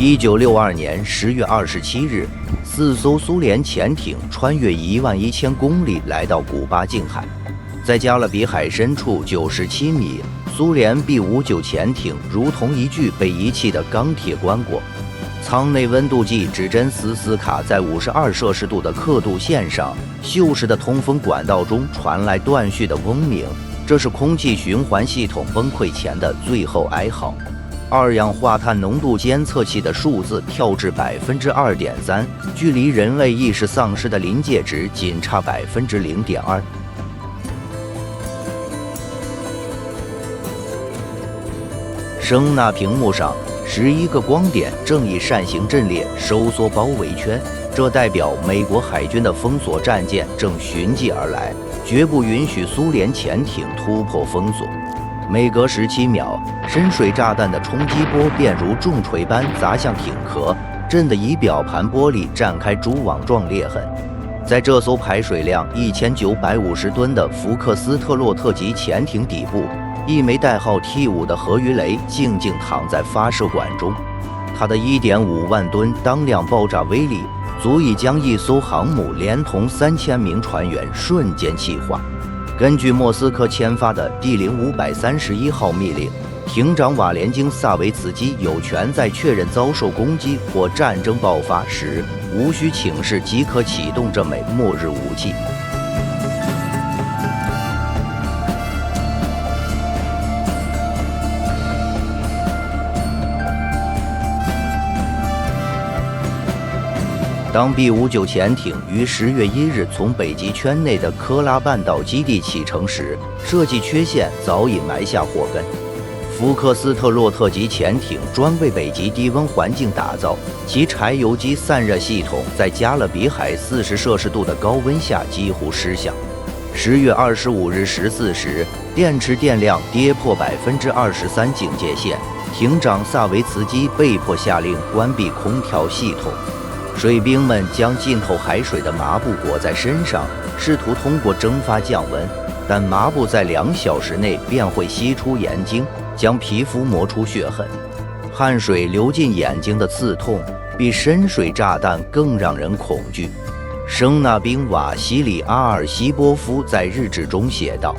1962年10月27日，4艘苏联潜艇穿越11000公里来到古巴近海，在加勒比海深处97米，苏联 B-59潜艇如同一具被遗弃的钢铁棺椁。舱内温度计指针死死卡在52摄氏度的刻度线上，锈蚀的通风管道中传来断续的嗡鸣，这是空气循环系统崩溃前的最后哀嚎。二氧化碳浓度监测器的数字跳至 2.3%， 距离人类意识丧失的临界值仅差 0.2%。声纳屏幕上11个光点正以扇形阵列收缩包围圈，这代表美国海军的封锁战舰正循迹而来，绝不允许苏联潜艇突破封锁。每隔17秒，深水炸弹的冲击波便如重锤般砸向艇壳，震得仪表盘玻璃绽开蛛网状裂痕。在这艘排水量1950吨的福克斯特洛特级潜艇底部，一枚代号 T5 的核鱼雷静静躺在发射管中，它的1.5万吨当量爆炸威力足以将一艘航母连同3000名船员瞬间气化。根据莫斯科签发的第0531号密令，艇长瓦连京·萨维茨基有权在确认遭受攻击或战争爆发时，无需请示即可启动这枚末日武器。当 B-59潜艇于10月1日从北极圈内的科拉半岛基地启程时，设计缺陷早已埋下祸根。福克斯特洛特级潜艇专为北极低温环境打造，其柴油机散热系统在加勒比海40摄氏度的高温下几乎失效。10月25日14时，电池电量跌破 23% 警戒线，艇长萨维茨基被迫下令关闭空调系统。水兵们将浸透海水的麻布裹在身上，试图通过蒸发降温，但麻布在2小时内便会析出眼睛，将皮肤磨出血痕。汗水流进眼睛的刺痛，比深水炸弹更让人恐惧。声纳兵瓦西里·阿尔西波夫在日志中写道：“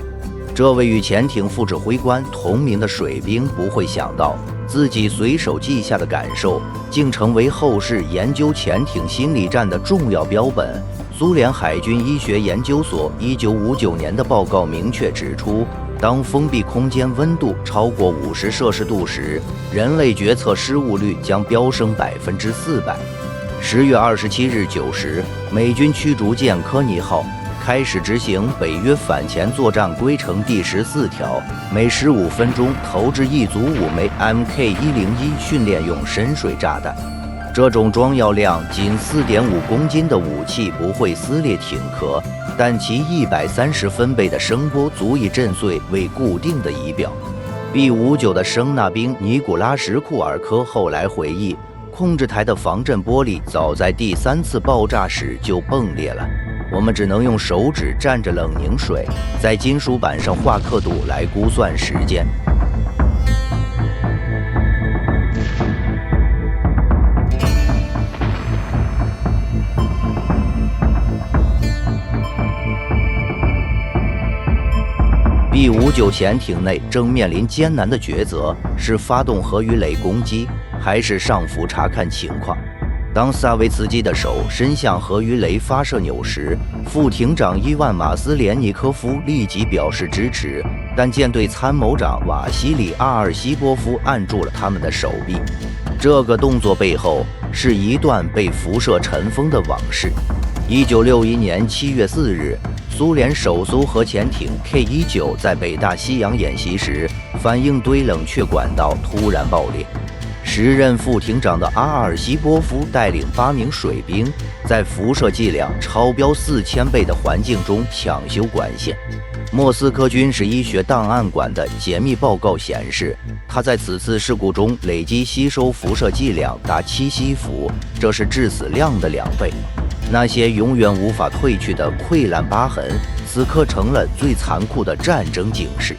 这位与潜艇副指挥官同名的水兵不会想到，自己随手记下的感受竟成为后世研究潜艇心理战的重要标本。苏联海军医学研究所1959年的报告明确指出，当封闭空间温度超过50摄氏度时，人类决策失误率将飙升400%。10月27日9时，美军驱逐舰科尼号开始执行北约反潜作战规程第14条，每15分钟投掷一组5枚 Mk101训练用深水炸弹。这种装药量仅4.5公斤的武器不会撕裂艇壳，但其130分贝的声波足以震碎未固定的仪表。B-59的声纳兵尼古拉什库尔科后来回忆，控制台的防震玻璃早在第3次爆炸时就崩裂了。我们只能用手指蘸着冷凝水，在金属板上画刻度来估算时间。B-59潜艇内正面临艰难的抉择：是发动核鱼雷攻击，还是上浮查看情况？当萨维茨基的手伸向核鱼雷发射钮时，副艇长伊万马斯连尼科夫立即表示支持，但舰队参谋长瓦西里·阿尔西波夫按住了他们的手臂。这个动作背后是一段被辐射尘封的往事。1961年7月4日，苏联首艘核潜艇 K-19在北大西洋演习时，反应堆冷却管道突然爆裂。时任副艇长的阿尔西波夫带领8名水兵，在辐射剂量超标4000倍的环境中抢修管线。莫斯科军事医学档案馆的解密报告显示，他在此次事故中累计吸收辐射剂量达7西弗，这是致死量的2倍。那些永远无法褪去的溃烂疤痕，此刻成了最残酷的战争警示。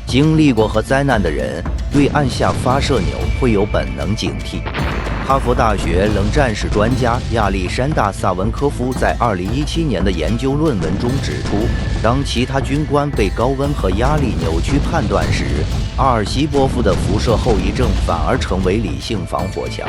经历过核灾难的人对按下发射钮会有本能警惕。哈佛大学冷战史专家亚历山大·萨文科夫在2017年的研究论文中指出，当其他军官被高温和压力扭曲判断时，阿尔西波夫的辐射后遗症反而成为理性防火墙。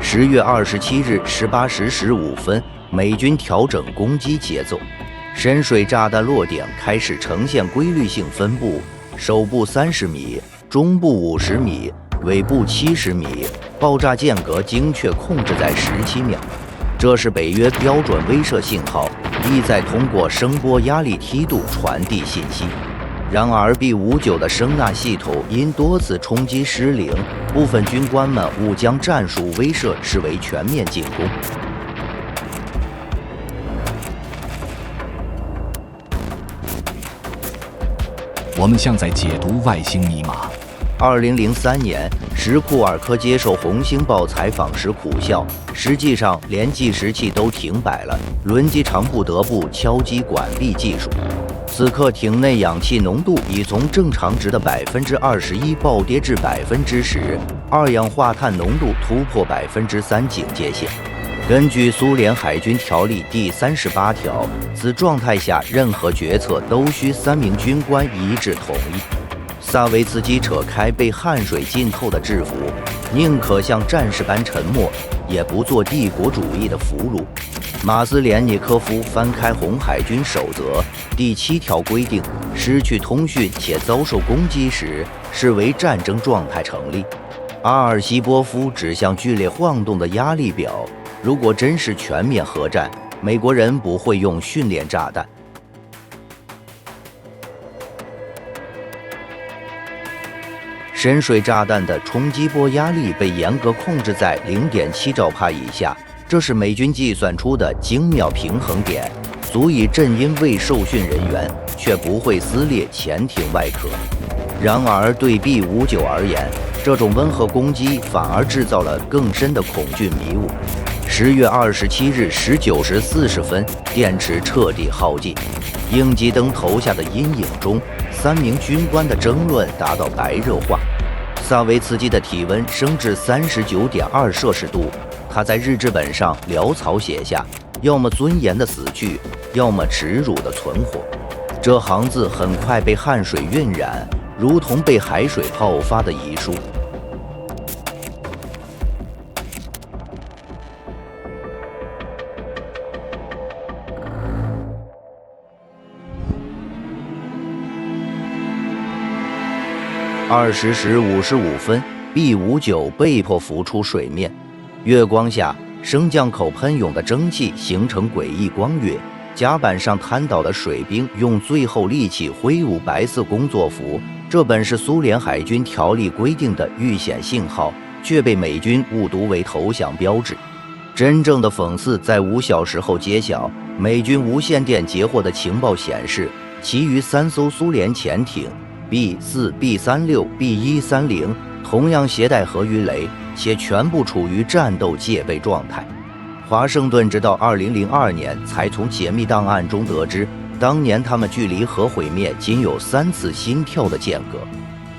10月27日18时15分，美军调整攻击节奏，深水炸弹落点开始呈现规律性分布，首部30米，中部50米，尾部70米，爆炸间隔精确控制在17秒。这是北约标准威慑信号，意在通过声波压力梯度传递信息。然而 B-59的声纳系统因多次冲击失灵，部分军官们误将战术威慑视为全面进攻。我们像在解读外星密码。2003年，史库尔科接受《红星报》采访时苦笑，实际上连计时器都停摆了，轮机长不得不敲击关闭技术。此刻体内氧气浓度已从正常值的21%暴跌至10%，二氧化碳浓度突破3%警戒线。根据苏联海军条例第38条，此状态下任何决策都需3名军官一致同意。萨维茨基扯开被汗水浸透的制服，宁可像战士般沉默，也不做帝国主义的俘虏。马斯连尼科夫翻开红海军守则第7条规定，失去通讯且遭受攻击时，视为战争状态成立。阿尔西波夫指向剧烈晃动的压力表，如果真是全面核战，美国人不会用训练炸弹。深水炸弹的冲击波压力被严格控制在0.7兆帕以下，这是美军计算出的精妙平衡点，足以震晕未受训人员，却不会撕裂潜艇外壳。然而对 B-59而言，这种温和攻击反而制造了更深的恐惧迷雾。10月27日19时40分，电池彻底耗尽，应急灯投下的阴影中，3名军官的争论达到白热化。萨维茨基的体温升至39.2摄氏度，他在日志本上潦草写下：要么尊严的死去，要么耻辱的存活。这行字很快被汗水晕染，如同被海水泡发的遗书。20时55分 ，B-59被迫浮出水面。月光下，升降口喷涌的蒸汽形成诡异光晕。甲板上瘫倒的水兵用最后力气挥舞白色工作服，这本是苏联海军条例规定的遇险信号，却被美军误读为投降标志。真正的讽刺在5小时后揭晓，美军无线电截获的情报显示，其余3艘苏联潜艇 B-4、B-36、B-130同样携带核鱼雷，且全部处于战斗戒备状态。华盛顿直到2002年才从解密档案中得知，当年他们距离核毁灭仅有3次心跳的间隔。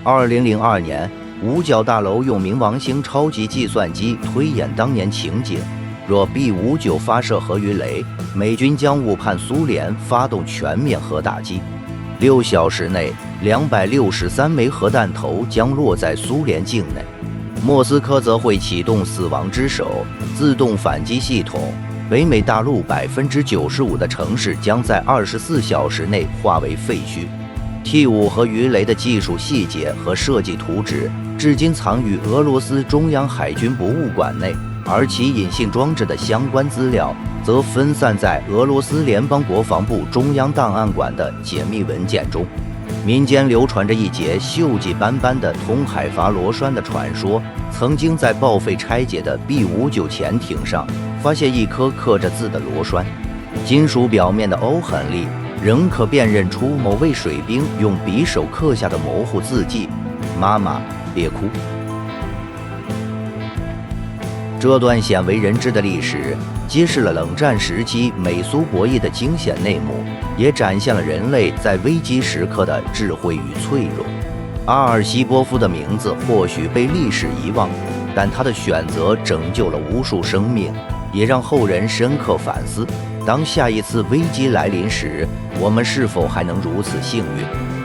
2002年，五角大楼用冥王星超级计算机推演当年情景，若 B-59发射核鱼雷，美军将误判苏联发动全面核打击。6小时内，263枚核弹头将落在苏联境内。莫斯科则会启动死亡之手自动反击系统，北美大陆95%的城市将在24小时内化为废墟。T-5核鱼雷的技术细节和设计图纸至今藏于俄罗斯中央海军博物馆内，而其引信装置的相关资料则分散在俄罗斯联邦国防部中央档案馆的解密文件中。民间流传着一节锈迹斑斑的通海伐螺栓的传说，曾经在报废拆解的 B-59潜艇上发现一颗刻着字的螺栓，金属表面的凹痕里仍可辨认出某位水兵用匕首刻下的模糊字迹：“妈妈，别哭。”这段鲜为人知的历史，揭示了冷战时期美苏博弈的惊险内幕，也展现了人类在危机时刻的智慧与脆弱。阿尔西波夫的名字或许被历史遗忘，但他的选择拯救了无数生命，也让后人深刻反思：当下一次危机来临时，我们是否还能如此幸运？